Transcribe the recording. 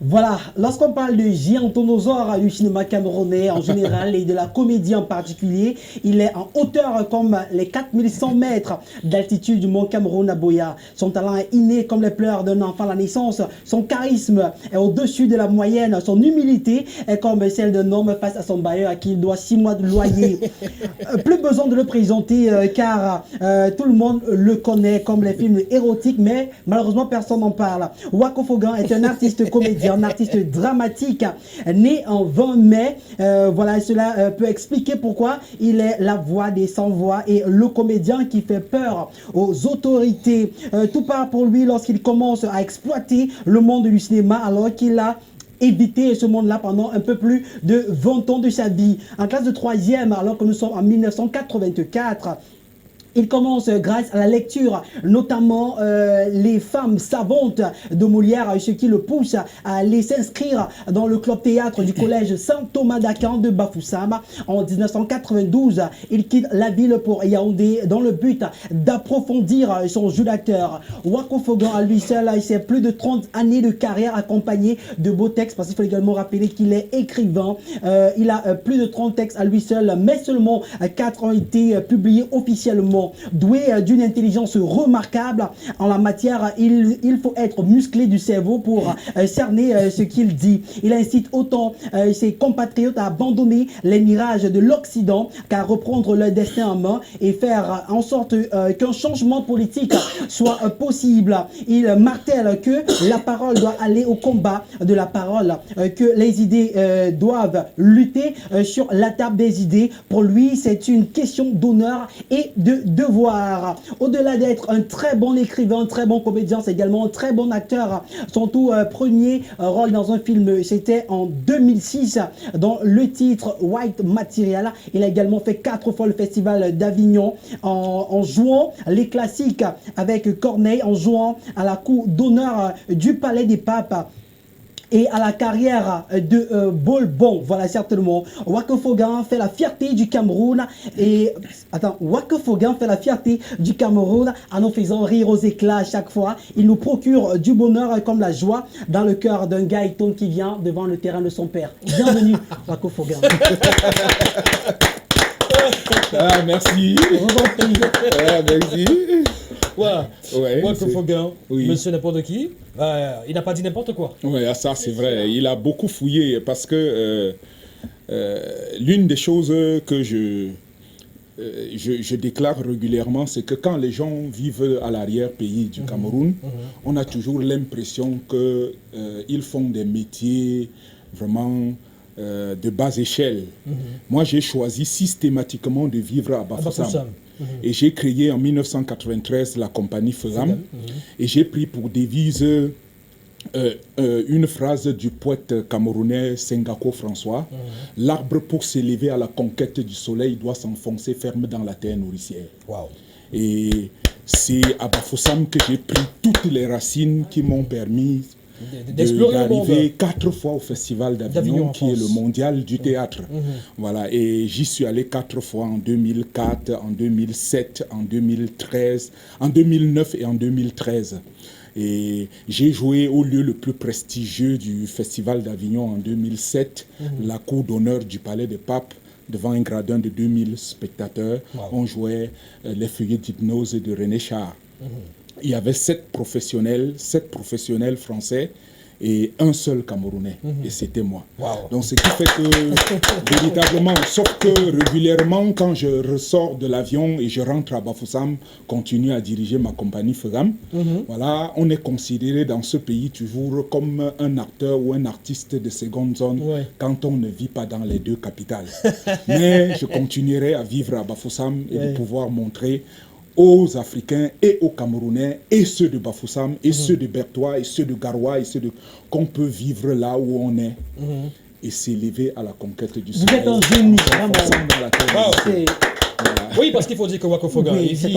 Voilà, lorsqu'on parle de Giantonosaure du cinéma camerounais en général et de la comédie en particulier, il est en hauteur comme les 4100 mètres d'altitude du mont Cameroun à Boya. Son talent est inné comme les pleurs d'un enfant à la naissance. Son charisme est au-dessus de la moyenne. Son humilité est comme celle d'un homme face à son bailleur à qui il doit 6 mois de loyer. Plus besoin de le présenter car tout le monde le connaît comme les films érotiques, mais malheureusement personne n'en parle. Wako Fogan est un artiste comédien, un artiste dramatique, né en 20 mai. Voilà, cela peut expliquer pourquoi il est la voix des sans-voix et le comédien qui fait peur aux autorités. Tout part pour lui lorsqu'il commence à exploiter le monde du cinéma alors qu'il a éviter ce monde-là pendant un peu plus de 20 ans de sa vie. En classe de 3e, alors que nous sommes en 1984, il commence grâce à la lecture, notamment les femmes savantes de Molière, ce qui le pousse à aller s'inscrire dans le club théâtre du collège Saint-Thomas d'Aquin de Bafoussam. En 1992, il quitte la ville pour Yaoundé dans le but d'approfondir son jeu d'acteur. Wako Fogan, à lui seul, c'est plus de 30 années de carrière accompagné de beaux textes, parce qu'il faut également rappeler qu'il est écrivain. Il a plus de 30 textes à lui seul, mais seulement 4 ont été publiés officiellement. Doué d'une intelligence remarquable en la matière, il faut être musclé du cerveau pour cerner ce qu'il dit. Il incite autant ses compatriotes à abandonner les mirages de l'Occident qu'à reprendre leur destin en main et faire en sorte qu'un changement politique soit possible. Il martèle que la parole doit aller au combat de la parole, que les idées doivent lutter sur la table des idées. Pour lui, c'est une question d'honneur et de devoir. Au-delà d'être un très bon écrivain, un très bon comédien, c'est également un très bon acteur. Son tout premier rôle dans un film, c'était en 2006 dans le titre White Material. Il a également fait 4 fois le festival d'Avignon en jouant les classiques avec Corneille, en jouant à la cour d'honneur du Palais des Papes et à la carrière de Bolbon. Voilà, certainement. Wako Fogan fait la fierté du Cameroun Wako Fogan fait la fierté du Cameroun en nous faisant rire aux éclats à chaque fois. Il nous procure du bonheur comme la joie dans le cœur d'un gaïton qui vient devant le terrain de son père. Bienvenue, Wako Fogan. Ah, merci. Ah, merci. Voilà. Ouais, Wako Fogan, oui. monsieur n'importe qui, il n'a pas dit n'importe quoi. Oui, ça c'est vrai. Il a beaucoup fouillé parce que l'une des choses que je déclare régulièrement, c'est que quand les gens vivent à l'arrière-pays du Cameroun, on a toujours l'impression qu'ils font des métiers vraiment de bas échelle. Moi, j'ai choisi systématiquement de vivre à Bafoussam. Et j'ai créé en 1993 la compagnie Fegam. Et j'ai pris pour devise une phrase du poète camerounais Sengako François. L'arbre pour s'élever à la conquête du soleil doit s'enfoncer ferme dans la terre nourricière. Wow. Et c'est à Bafoussam que j'ai pris toutes les racines qui m'ont permis d'arriver 4 fois au Festival d'Avignon, qui est le mondial du théâtre. Voilà, et j'y suis allé 4 fois, en 2004, en 2007, en 2013, en 2009 et en 2013. Et j'ai joué au lieu le plus prestigieux du Festival d'Avignon en 2007, la cour d'honneur du Palais des Papes, devant un gradin de 2000 spectateurs. On jouait les feuillets d'hypnose de René Char. Il y avait 7 professionnels français et un seul Camerounais, et c'était moi. Donc ce qui fait que, véritablement, sauf que régulièrement, quand je ressors de l'avion et je rentre à Bafoussam, continue à diriger ma compagnie Fegam, voilà, on est considéré dans ce pays toujours comme un acteur ou un artiste de seconde zone quand on ne vit pas dans les 2 capitales. Mais je continuerai à vivre à Bafoussam et de pouvoir montrer aux Africains et aux Camerounais et ceux de Bafoussam et ceux de Bertois et ceux de Garoua et qu'on peut vivre là où on est et s'élever à la conquête du soleil. Vous êtes un génie, Oui, parce qu'il faut dire que Wako Fogan, il vit